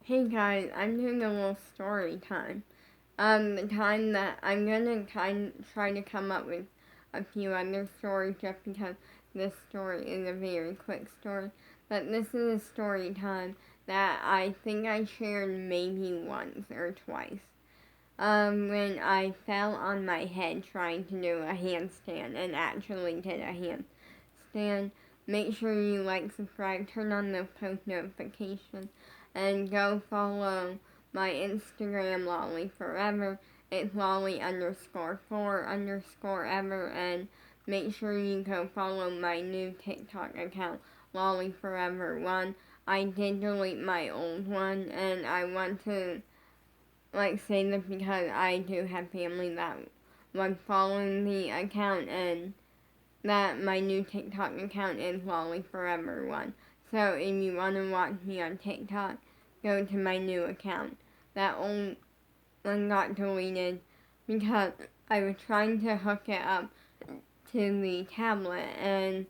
Hey guys, I'm doing a little story time. The time that I'm gonna try to come up with a few other stories just because this story is a very quick story. But this is a story time that I think I shared maybe once or twice. When I fell on my head trying to do a handstand and actually did a handstand. Make sure you like, subscribe, turn on the post notifications, and go follow my Instagram, Lolly Forever. It's Lolly underscore four underscore ever, and make sure you go follow my new TikTok account, Lolly Forever One. I did delete my old one, and I want to say this because I do have family that was following the account, and that my new TikTok account is Lolly Forever One. So if you want to watch me on TikTok, go to my new account. That old one got deleted because I was trying to hook it up to the tablet, and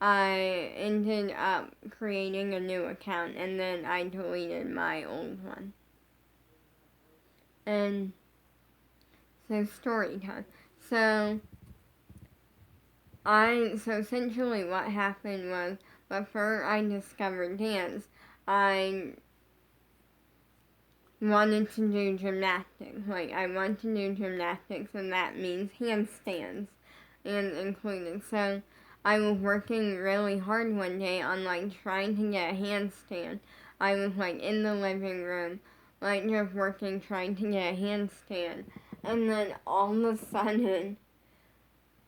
I ended up creating a new account, and then I deleted my old one. And so story time. So essentially what happened was before I discovered dance, I wanted to do gymnastics. I want to do gymnastics, and that means handstands and included. So I was working really hard one day on trying to get a handstand. I was in the living room, just working, trying to get a handstand. And then all of a sudden,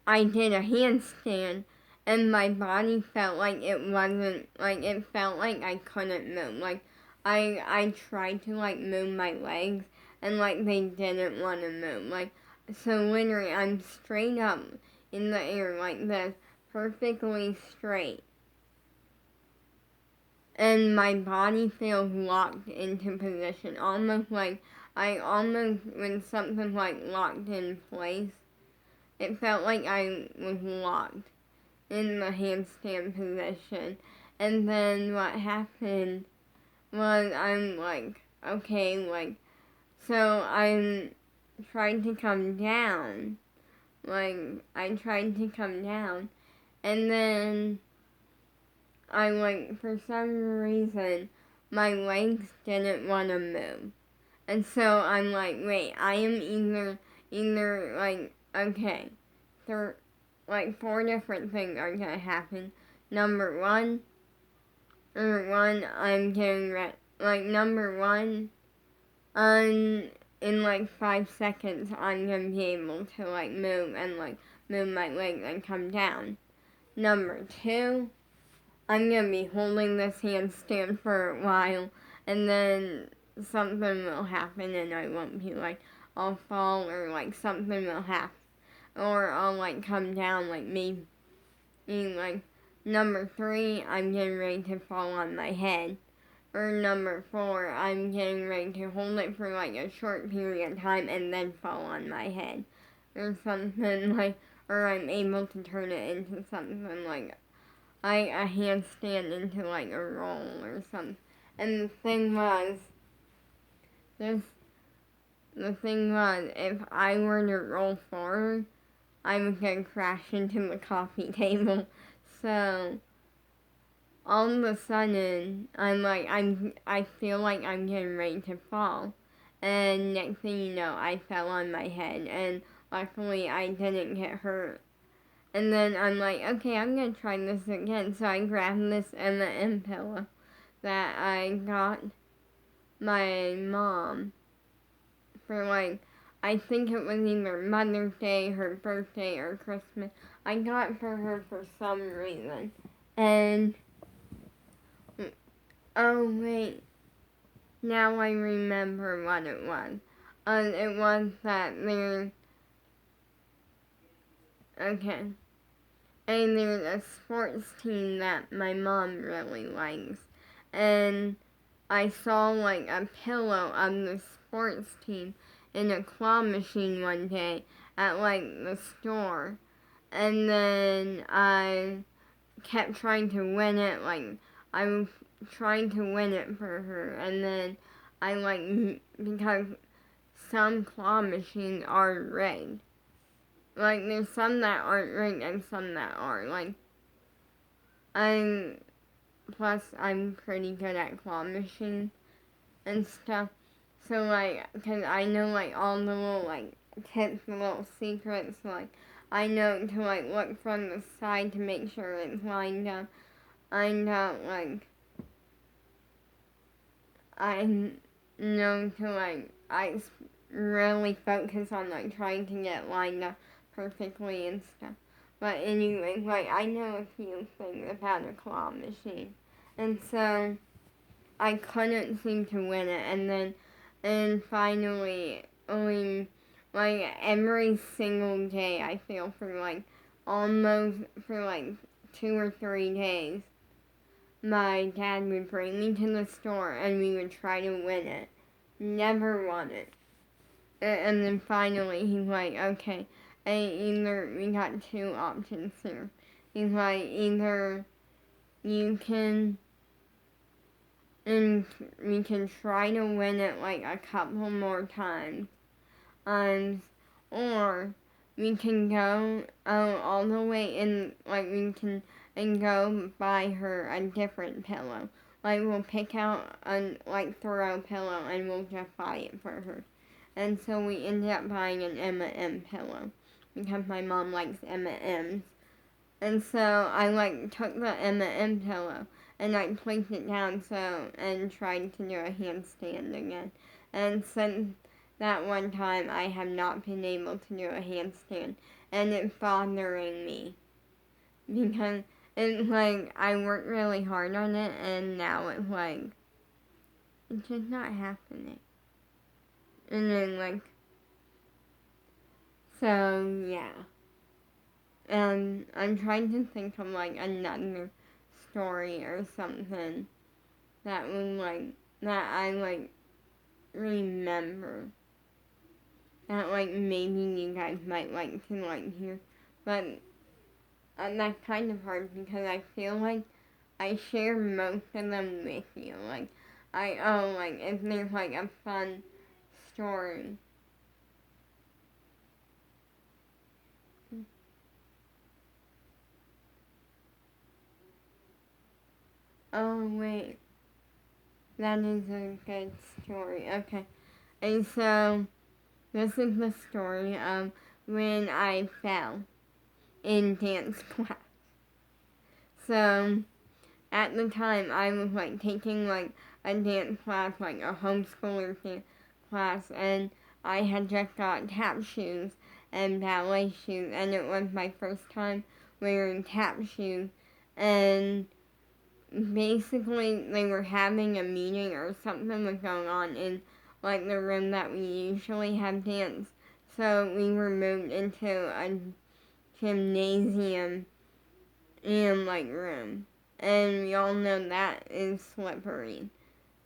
I did a handstand, and my body felt like it wasn't, it felt like I couldn't move. I tried to, move my legs, and, they didn't want to move. So literally, I'm straight up in the air like this, perfectly straight. And my body feels locked into position, almost when something, locked in place. It felt like I was locked in the handstand position. And then what happened was I'm okay, so I'm trying to come down. I tried to come down. And then for some reason, my legs didn't want to move. And so I'm wait, I am either, okay, there, four different things are gonna happen. Number one, I'm getting ready. Number one, in 5 seconds, I'm gonna be able to move and move my legs and come down. Number two, I'm gonna be holding this handstand for a while, and then something will happen, and I won't be I'll fall, or something will happen, or I'll come down, me being number three, I'm getting ready to fall on my head. Or number four, I'm getting ready to hold it for a short period of time and then fall on my head. Or something or I'm able to turn it into something a handstand into a roll or something. And this, the thing was, if I were to roll forward, I was gonna crash into the coffee table. So all of a sudden, I feel like I'm getting ready to fall. And next thing you know, I fell on my head, and luckily I didn't get hurt. And then I'm okay, I'm gonna try this again. So I grabbed this M&M pillow that I got my mom for I think it was either Mother's Day, her birthday, or Christmas. I got it for her for some reason. And oh wait, now I remember what it was. It was that okay. And there's a sports team that my mom really likes. And I saw a pillow of the sports team in a claw machine one day at the store. And then I kept trying to win it, I was trying to win it for her, and then I like, because some claw machines are rigged. Like, there's some that aren't rigged and some that are. Like, plus I'm pretty good at claw machines and stuff. So, like, because I know, like, all the little, like, tips, the little secrets, like, I know to, like, look from the side to make sure it's lined up. I know, like, I know to, like, really focus on, like, trying to get lined up perfectly and stuff. But anyway, like, I know a few things about a claw machine. And so, I couldn't seem to win it, and finally, only, like, every single day, I feel, for, like, almost, for, like, 2 or 3 days, my dad would bring me to the store, and we would try to win it. Never won it. And then finally, he's like, okay, we got 2 options here. He's like, either you can, and we can try to win it like a couple more times, or we can go all the way in, like we can, and go buy her a different pillow. Like we'll pick out a throw pillow and we'll just buy it for her. And so we ended up buying an M&M pillow because my mom likes M&Ms. And so I took the M&M pillow and I placed it down and tried to do a handstand again. And since that one time I have not been able to do a handstand, and it's bothering me because it's like I worked really hard on it and now it's just not happening. And then so yeah. And I'm trying to think of another story or something that I remember that maybe you guys might like to hear. But that's kind of hard because I feel like I share most of them with you. If there's a fun story. Oh wait, that is a good story. Okay. And so this is the story of when I fell in dance class. So at the time I was taking a dance class, a homeschooler dance class, and I had just got tap shoes and ballet shoes, and it was my first time wearing tap shoes, and basically they were having a meeting or something was going on in the room that we usually have dance. So we were moved into a gymnasium and room. And we all know that is slippery.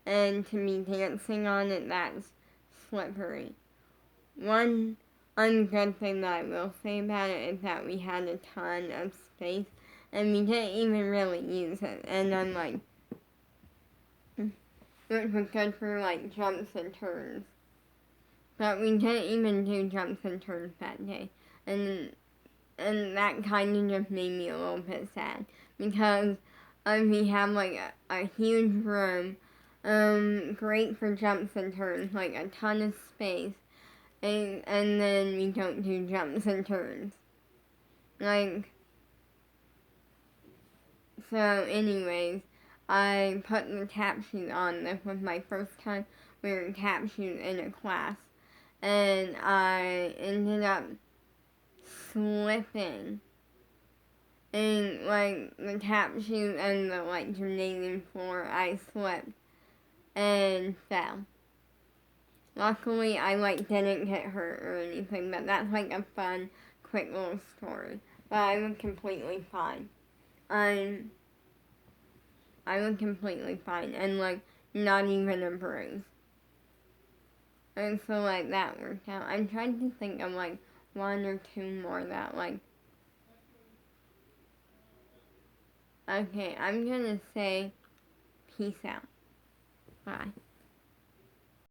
And to be dancing on it, that's slippery. One ungood thing that I will say about it is that we had a ton of space and we didn't even really use it. And I'm it was good for jumps and turns. But we didn't even do jumps and turns that day. And that kind of just made me a little bit sad. Because we have a huge room, great for jumps and turns, a ton of space. And then we don't do jumps and turns. So anyways, I put the tap shoes on. This was my first time wearing tap shoes in a class. And I ended up slipping in the tap shoes and the gymnasium floor. I slipped and fell. Luckily I didn't get hurt or anything, but that's a fun, quick little story. But I was completely fine. I was completely fine and not even a bruise. And so that worked out. I'm trying to think of 1 or 2 more that okay, I'm gonna say peace out. Bye.